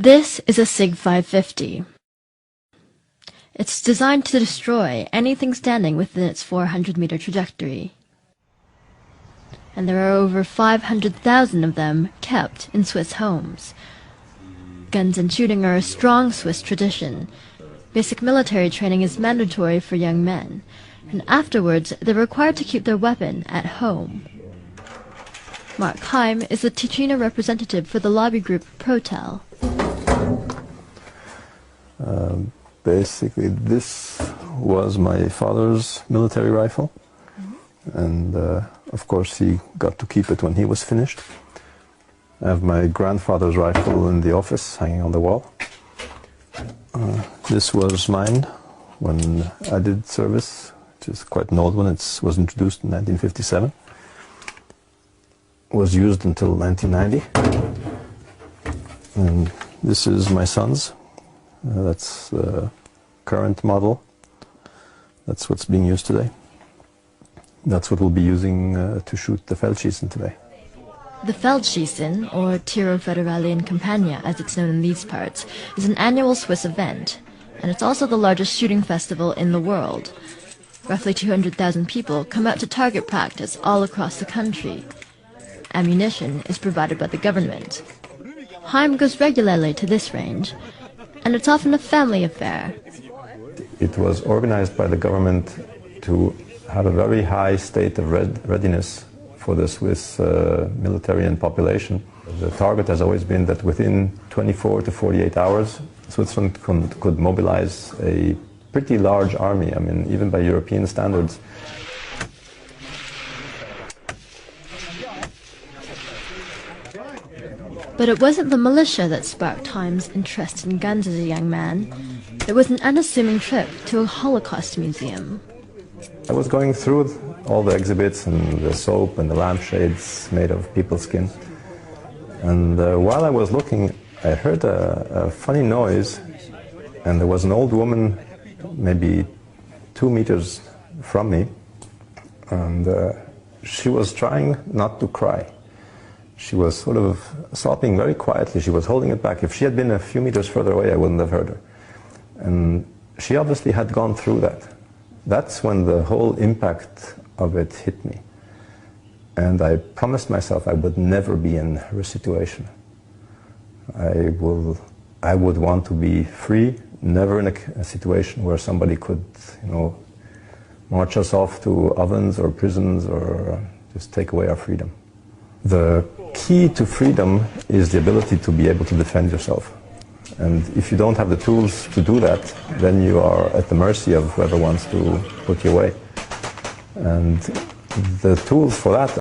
This is a SIG 550. It's designed to destroy anything standing within its 400-meter trajectory. And there are over 500,000 of them kept in Swiss homes. Guns and shooting are a strong Swiss tradition. Basic military training is mandatory for young men, and afterwards they're required to keep their weapon at home. Mark Heim is the Ticino representative for the lobby group Protel. Basically, this was my father's military rifle, and of course he got to keep it when he was finished. I have my grandfather's rifle in the office, hanging on the wall. This was mine when I did service, which is quite an old one. It was introduced in 1957. Was used until 1990. And this is my son's. That's the current model. That's what's being used today. That's what we'll be using to shoot the Feldschießen today. The Feldschießen, or Tiro Federale in Campagna as it's known in these parts, is an annual Swiss event, and it's also the largest shooting festival in the world. Roughly 200,000 people come out to target practice all across the country. Ammunition is provided by the government. Heim goes regularly to this range, and it's often a family affair. It was organized by the government to have a very high state of readiness for the Swiss military and population. The target has always been that within 24 to 48 hours, Switzerland could mobilize a pretty large army, I mean, even by European standards. But it wasn't the militia that sparked Heim's interest in guns as a young man. It was an unassuming trip to a Holocaust museum. I was going through all the exhibits and the soap and the lampshades made of people's skin. And while I was looking, I heard a funny noise, and there was an old woman maybe 2 meters from me, and she was trying not to cry. She was sort of sobbing very quietly. She was holding it back. If she had been a few meters further away, I wouldn't have heard her. And she obviously had gone through that. That's when the whole impact of it hit me. And I promised myself I would never be in her situation. I would want to be free, never in a situation where somebody could, march us off to ovens or prisons or just take away our freedom. The key to freedom is the ability to be able to defend yourself. And if you don't have the tools to do that, then you are at the mercy of whoever wants to put you away. And the tools for that